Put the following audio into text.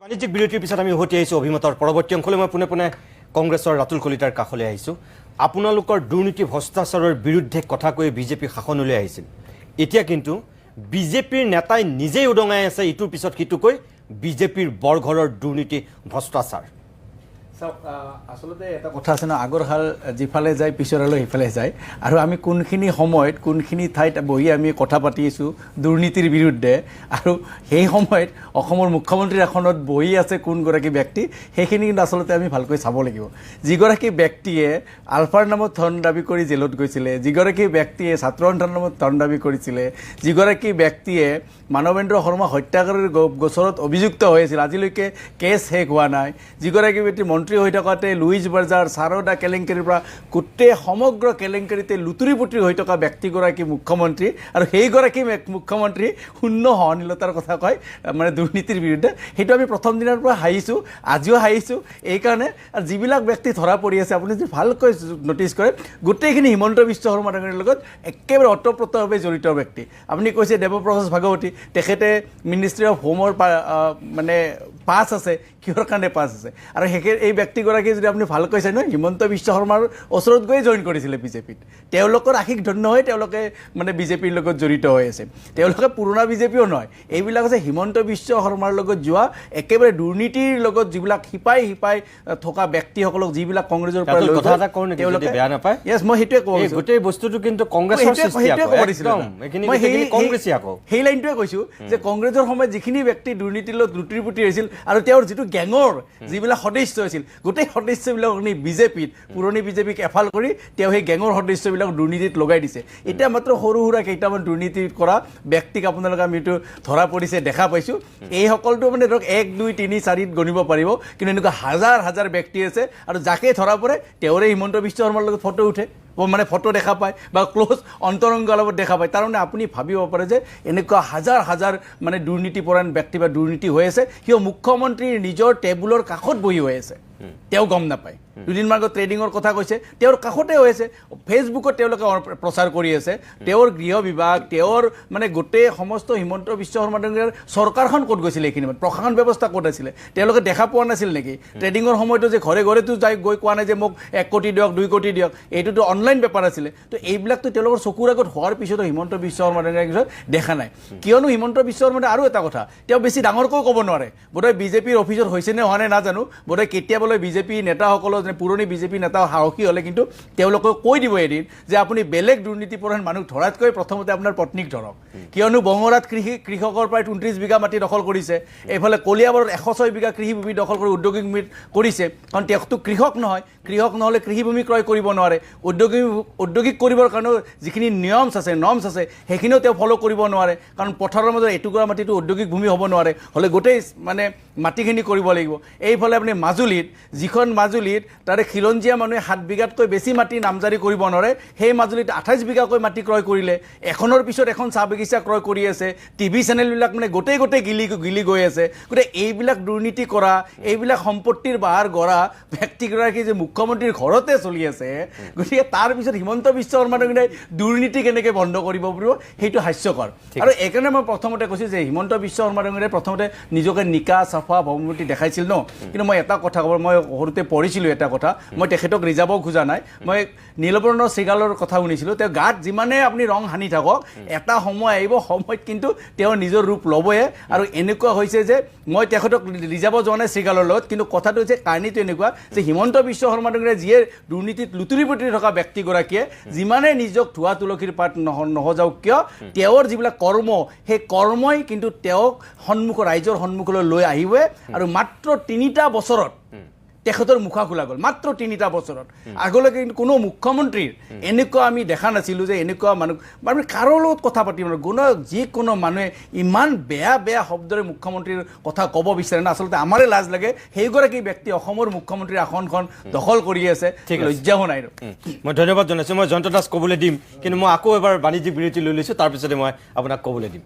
বাণিজ্যিক বিৰতিৰ পিছত আমি উভতি আহিছোঁ অভিমতৰ পৰৱৰ্তী অংশলৈ মই পোনে পোনে কংগ্ৰেছৰ ৰাতুল কলিতাৰ কাষলৈ আহিছোঁ আপোনালোকৰ দুৰ্নীতি ভ্ৰষ্টাচাৰৰ বিৰুদ্ধে কথা কৈ বিজেপি শাসনলৈ আহিছিল এতিয়া কিন্তু বিজেপিৰ নেতাই নিজেই উদঙাই আছে ইটোৰ পিছত সিটোকৈ বিজেপিৰ বৰঘৰৰ দুৰ্নীতি ভ্ৰষ্টাচাৰ আসলতে এটা কথা আছে ন আগৰ হাল যিফালে যায় পিছৰলৈ সিফালে যায় আৰু আমি কোনখিনি সময়ত কোনখিনি ঠাইত বহি আমি কথা পাতি আছোঁ দুৰ্নীতিৰ বিৰুদ্ধে আৰু সেই সময়ত অসমৰ মুখ্যমন্ত্ৰীৰ আসনত বহি আছে কোনগৰাকী ব্যক্তি সেইখিনি কিন্তু আচলতে আমি ভালকৈ চাব লাগিব যিগৰাকী ব্যক্তিয়ে আলফাৰ নামত ধন দাবী কৰি জেলত গৈছিলে যিগৰাকী ব্যক্তিয়ে ছাত্ৰ সন্থাৰ নামত ধন দাবী কৰিছিলে যিগৰাকী ব্যক্তিয়ে মানৱেন্দ্ৰ শৰ্মা হত্যাকাৰীৰ গোচৰত অভিযুক্ত হৈ আছিল আজিলৈকে কেছ শেষ হোৱা নাই যিগৰাকী ব্যক্তি মন্ত্ৰী হৈ থকাতে লুইজ বাৰ্জাৰ সাৰদা কেলেংকাৰীৰ পৰা গোটেই সমগ্ৰ কেলেংকাৰীতে লুতুৰি পুতুৰি হৈ থকা ব্যক্তিগৰাকী মুখ্যমন্ত্ৰী আৰু সেইগৰাকী মুখ্যমন্ত্ৰী শূন্য সহনশীলতাৰ কথা কয় মানে দুৰ্নীতিৰ বিৰুদ্ধে সেইটো আমি প্ৰথম দিনৰ পৰা হাঁহিছোঁ আজিও হাঁহিছোঁ এইকাৰণে আৰু যিবিলাক ব্যক্তি ধৰা পৰি আছে আপুনি যদি ভালকৈ নটিচ কৰে গোটেইখিনি হিমন্ত বিশ্ব শৰ্মা ডাঙৰীয়াৰ লগত একেবাৰে অতঃপ্ৰোতভাৱে জড়িত ব্যক্তি আপুনি কৈছে দেৱপ্ৰকাশ ভাগৱতী তেখেতে মিনিষ্ট্ৰী অফ হোমৰ মানে পাছ আছে কিহৰ কাৰণে পাছ আছে আৰু এই ব্যক্তিগৰাকী যদি আপুনি ভালকৈ চাই নহয় হিমন্ত বিশ্ব শৰ্মাৰ ওচৰত গৈ জইন কৰিছিলে বিজেপিত তেওঁলোকৰ আশীষ ধন্য হৈ তেওঁলোকে মানে বিজেপিৰ লগত জড়িত হৈ আছে তেওঁলোকে পুৰণা বিজেপিও নহয় এইবিলাক হৈছে হিমন্ত বিশ্ব শৰ্মাৰ লগত যোৱা একেবাৰে দুৰ্নীতিৰ লগত যিবিলাক শিপাই থকা ব্যক্তিসকলক যিবিলাক কংগ্ৰেছৰ পৰা লৈ কথা এটা কওঁ নেকি যদি বেয়া নাপায় ইয়েছ মই সেইটোৱে কওঁ এই গোটেই বস্তুটো কিন্তু কংগ্ৰেছৰ সৃষ্টি একদম সেই লাইনটোৱে কৈছোঁ যে কংগ্ৰেছৰ সময়ত যিখিনি ব্যক্তি দুৰ্নীতিৰ লগত লুটিপুটি হৈছিল আৰু তেওঁৰ যিটো গেঙৰ যিবিলাক সদস্য আছিল গোটেই সদস্যবিলাক বিজেপিত পুৰণি বিজেপিক এফাল কৰি তেওঁ সেই গেঙৰ সদস্যবিলাক দুৰ্নীতিত লগাই দিছে এতিয়া মাত্ৰ সৰু সুৰা কেইটামান দুৰ্নীতি কৰা ব্যক্তিক আপোনালোকে আমি এইটো ধৰা পৰিছে দেখা পাইছোঁ এইসকলটো মানে ধৰক 1 2 3 4 গণিব পাৰিব কিন্তু এনেকুৱা হাজাৰ হাজাৰ ব্যক্তি আছে আৰু যাকে ধৰা পৰে তেওঁৰে হিমন্ত বিশ্ব শৰ্মাৰ লগত ফটো উঠে মানে ফটো দেখা পায় বা ক্লোজ অন্তৰংগ লগত দেখা পায় তাৰমানে আপুনি ভাবিব পাৰে যে এনেকুৱা হাজাৰ হাজাৰ মানে দুৰ্নীতিপৰায়ণ ব্যক্তি বা দুৰ্নীতি হৈ আছে সিও মুখ্যমন্ত্ৰীৰ নিজৰ টেবুলৰ কাষত বহি হৈ আছে তেওঁ গম নাপায় দুদিনমান আগত ট্ৰেডিঙৰ কথা কৈছে তেওঁৰ কাষতে হৈ আছে ফেচবুকত তেওঁলোকে প্ৰচাৰ কৰি আছে তেওঁৰ গৃহ বিভাগ তেওঁৰ মানে গোটেই সমস্ত হিমন্ত বিশ্ব শৰ্মা ডাঙৰীয়াৰ চৰকাৰখন ক'ত গৈছিলে এইখিনি প্ৰশাসন ব্যৱস্থা ক'ত আছিলে তেওঁলোকে দেখা পোৱা নাছিল নেকি ট্ৰেডিঙৰ সময়তো যে ঘৰে ঘৰেতো যাই গৈ কোৱা নাই যে মোক 1 কোটি দিয়ক 2 কোটি দিয়ক এইটোতো অনলাইন বেপাৰ আছিলে তো এইবিলাকতো তেওঁলোকৰ চকুৰ আগত হোৱাৰ পিছতো হিমন্ত বিশ্ব শৰ্মা ডাঙৰীয়াৰ পিছত দেখা নাই কিয়নো হিমন্ত বিশ্ব শৰ্মাই আৰু এটা কথা তেওঁ বেছি ডাঙৰকৈ ক'ব নোৱাৰে বোধহয় বিজেপিৰ অফিচত হৈছে নে হোৱা নাই নাজানো বোধহয় কেতিয়াবলৈ বিজেপি নেতাসকলৰ পুৰণি বিজেপি নেতা সাহসী হ'লে কিন্তু তেওঁলোকে কৈ দিব এদিন যে আপুনি বেলেগ দুৰ্নীতিপৰায়ণ মানুহ ধৰাতকৈ প্ৰথমতে আপোনাৰ পত্নীক ধৰক কিয়নো বঙৰাত কৃষকৰ প্ৰায় 29 বিঘা মাটি দখল কৰিছে এইফালে কলিয়াবৰত 106 বিঘা কৃষিভূমি দখল কৰি উদ্যোগিক কৰিছে কাৰণ তেওঁতো কৃষক নহয় কৃষক নহ'লে কৃষিভূমি ক্ৰয় কৰিব নোৱাৰে উদ্যোগিক কৰিবৰ কাৰণেও যিখিনি নৰ্মছ আছে সেইখিনিও তেওঁ ফ'ল' কৰিব নোৱাৰে কাৰণ পথাৰৰ মাজত এটুকুৰা মাটিটো উদ্যোগিক ভূমি হ'ব নোৱাৰে হ'লে গোটেই মানে মাটিখিনি কৰিব লাগিব এইফালে আপুনি মাজুলীত যিখন মাজুলীত তাৰে খিলঞ্জীয়া মানুহে 7 বিঘাতকৈ বেছি মাটি নামজাৰি কৰিব নোৱাৰে সেই মাজুলীত 28 বিঘাকৈ মাটি ক্ৰয় কৰিলে এখনৰ পিছত এখন চাহ বাগিচা ক্ৰয় কৰি আছে টিভি চেনেলবিলাক মানে গোটেই গিলি গৈ আছে গতিকে এইবিলাক দুৰ্নীতি কৰা এইবিলাক সম্পত্তিৰ বাহাৰ গঢ়া ব্যক্তিগৰাকী যে মুখ্যমন্ত্ৰীৰ ঘৰতে চলি আছে গতিকে তাৰ পিছত হিমন্ত বিশ্ব শৰ্মা ডাঙৰীয়াই দুৰ্নীতি কেনেকৈ বন্ধ কৰিব পাৰিব সেইটো হাস্যকৰ আৰু এইকাৰণে মই প্ৰথমতে কৈছোঁ যে হিমন্ত বিশ্ব শৰ্মা ডাঙৰীয়াই প্ৰথমতে নিজকে নিকা চাফা ভাৱমূৰ্তি দেখাইছিল ন কিন্তু মই এটা কথা ক'ব মই সৰুতে পঢ়িছিলোঁ এটা কথা মই তেখেতক ৰিজাব খোজা নাই মই নীলবৰ্ণ শৃগালৰ কথা শুনিছিলোঁ তেওঁ গাত যিমানে আপুনি ৰং সানি থাকক এটা সময় আহিব সময়ত কিন্তু তেওঁ নিজৰ ৰূপ ল'বয়ে আৰু এনেকুৱা হৈছে যে মই তেখেতক ৰিজাব যোৱা নাই শৃগালৰ লগত কিন্তু কথাটো হৈছে কাহিনীটো এনেকুৱা যে হিমন্ত বিশ্ব শৰ্মা ডাঙৰীয়াই যিয়ে দুৰ্নীতিত লুতুৰি পুতুৰি থকা ব্যক্তিগৰাকীয়ে যিমানে নিজক ধোৱা তুলসীৰ পাত নহজাওক কিয় তেওঁৰ যিবিলাক কৰ্ম সেই কৰ্মই কিন্তু তেওঁক ৰাইজৰ সন্মুখলৈ লৈ আহিবই আৰু মাত্ৰ 3টা বছৰত তেখেতৰ মুখা খোলা গ'ল মাত্ৰ 3টা বছৰত আগলৈকে কিন্তু কোনো মুখ্যমন্ত্ৰীৰ এনেকুৱা আমি দেখা নাছিলোঁ যে এনেকুৱা মানুহ মানে কাৰো লগত কথা পাতিব নোৱাৰে যিকোনো মানুহে ইমান বেয়া শব্দৰে মুখ্যমন্ত্ৰীৰ কথা ক'ব বিচাৰে না আচলতে আমাৰে লাজ লাগে সেইগৰাকী ব্যক্তি অসমৰ মুখ্যমন্ত্ৰীৰ আসনখন দখল কৰি আছে লজ্জাও নাই মই ধন্যবাদ জনাইছোঁ মই জয়ন্ত দাস ক'বলৈ দিম কিন্তু মই আকৌ এবাৰ বাণিজ্যিক বিৰতি লৈ লৈছোঁ তাৰপিছতে মই আপোনাক ক'বলৈ দিম